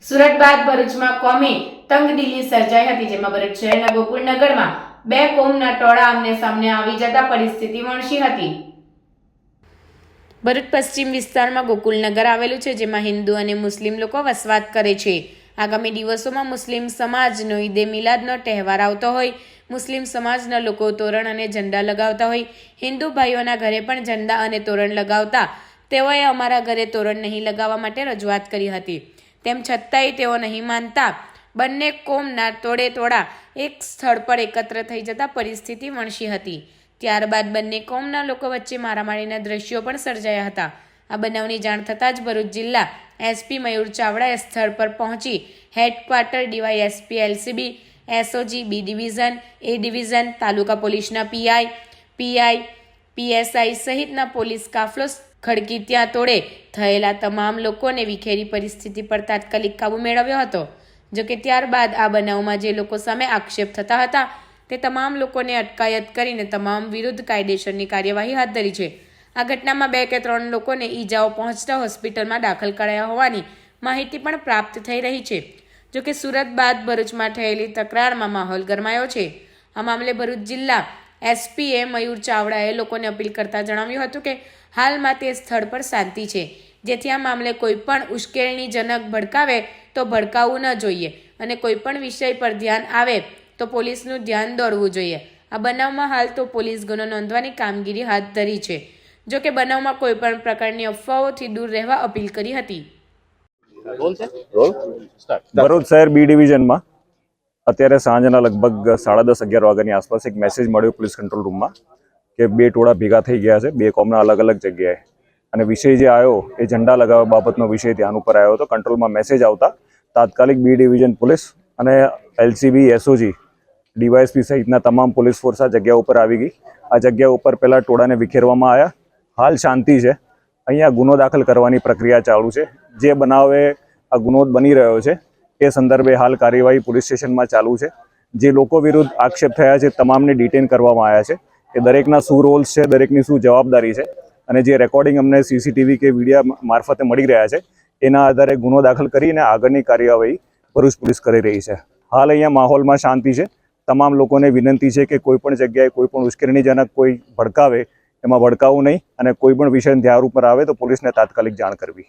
સુરત બાદ ભરૂચમાં કોમી તંગદિલી સર્જાઈ હતી, જેમાં ભરૂચ શહેરના ગોકુળનગરમાં બે કોમના ટોળા આમને સામને આવી જતા પરિસ્થિતિ વણસી હતી। ભરૂચ પશ્ચિમ વિસ્તારમાં ગોકુળનગર આવેલું છે, જેમાં હિન્દુ અને મુસ્લિમ લોકો વસવાટ કરે છે। આગામી દિવસોમાં મુસ્લિમ સમાજનો ઈદે મિલાદનો તહેવાર આવતો હોય, મુસ્લિમ સમાજના લોકો તોરણ અને ઝંડા લગાવતા હોય, હિન્દુ ભાઈઓના ઘરે પણ ઝંડા અને તોરણ લગાવતા તેઓએ અમારા ઘરે તોરણ નહીં લગાવવા માટે રજૂઆત કરી હતી, તેમ છતાંય તેઓ નહીં માનતા બંને કોમના ટોળા એક સ્થળ પર એકત્ર થઈ જતા પરિસ્થિતિ વણસી હતી। ત્યારબાદ બંને કોમના લોકો વચ્ચે મારામારીના દ્રશ્યો પણ સર્જાયા હતા। આ બનાવની જાણ થતાં જ ભરૂચ જિલ્લા એસપી મયુર ચાવડાએ સ્થળ પર પહોંચી headquarter DYSP LCB SOG B division A division taluka પોલીસના પીઆઈ પીએસઆઈ સહિતના પોલીસ કાફલો ખડકી ત્યાં તોડે થયેલા તમામ લોકોને વિખેરી પરિસ્થિતિ પર તાત્કાલિક કાબુ મેળવ્યો હતો। જોકે ત્યારબાદ આ બનાવમાં જે લોકો સામે આક્ષેપ થતા હતા તે તમામ લોકોને અટકાયત કરીને તમામ વિરુદ્ધ કાયદેસરની કાર્યવાહી હાથ ધરી છે। આ ઘટનામાં 2 કે 3 લોકોને ઈજાઓ પહોંચતા હોસ્પિટલમાં દાખલ કરાયા હોવાની માહિતી પણ પ્રાપ્ત થઈ રહી છે। જોકે સુરત બાદ ભરૂચમાં થયેલી તકરારમાં માહોલ ગરમાયો છે। આ મામલે ભરૂચ જિલ્લા એસપીએ મયુર ચાવડાએ લોકોને અપીલ કરતા જણાવ્યું હતું કે હાલમાં તે સ્થળ પર શાંતિ છે, જેથી આ મામલે કોઈ પણ ઉશ્કેરણીજનક ભડકાવે તો ભડકાવવું ન જોઈએ અને કોઈ પણ વિષય પર ધ્યાન આવે તો પોલીસનું ધ્યાન દોરવું જોઈએ। આ બનાવમાં હાલ તો પોલીસ ગુનો નોંધવાની કામગીરી હાથ ધરી છે। જો કે બનાવમાં કોઈ પણ પ્રકારની અફવાઓથી દૂર રહેવા અપીલ કરી હતી। ભરૂચ શહેર બી ડિવિઝનમાં અત્યારે સાંજના લગભગ 10:30-11 વાગ્યાની આસપાસ એક મેસેજ મળ્યો પોલીસ કંટ્રોલ રૂમમાં કે બે ટોળા ભેગા થઈ ગયા છે, બે કોમના અલગ અલગ જગ્યાએ, અને વિષય જે આવ્યો એ ઝંડા લગાવવા બાબતનો વિષય ધ્યાન ઉપર આવ્યો હતો। કંટ્રોલમાં મેસેજ આવતા તાત્કાલિક બી ડિવિઝન પોલીસ અને એલસીબી એસઓજી ડીવાયએસપી સહિતના તમામ પોલીસ ફોર્સ આ જગ્યા ઉપર આવી ગઈ। આ જગ્યા ઉપર પહેલા ટોળાને વિખેરવામાં આવ્યા। હાલ શાંતિ છે। અહીંયા ગુનો દાખલ કરવાની પ્રક્રિયા ચાલુ છે। જે બનાવે આ ગુનો બની રહ્યો છે એ સંદર્ભે હાલ કાર્યવાહી પોલીસ સ્ટેશનમાં ચાલુ છે। જે લોકો વિરુદ્ધ આક્ષેપ થયા છે તમામને ડિટેન કરવામાં આવ્યા છે કે દરેકના શું રોલ્સ છે, દરેકની શું જવાબદારી છે, અને જે રેકોર્ડિંગ અમને સીસીટીવી કે વિડીયો મારફતે મળી રહ્યા છે એના આધારે ગુનો દાખલ કરીને આગળની કાર્યવાહી ભરૂચ પોલીસ કરી રહી છે। હાલ અહીંયા માહોલમાં શાંતિ છે। તમામ લોકોને વિનંતી છે કે કોઈ પણ જગ્યાએ કોઈ પણ ઉશ્કેરણીજનક કોઈ ભડકાવે એમાં ભડકાવવું નહીં, અને કોઈ પણ વિષય ધ્યાન ઉપર આવે તો પોલીસને તાત્કાલિક જાણ કરવી।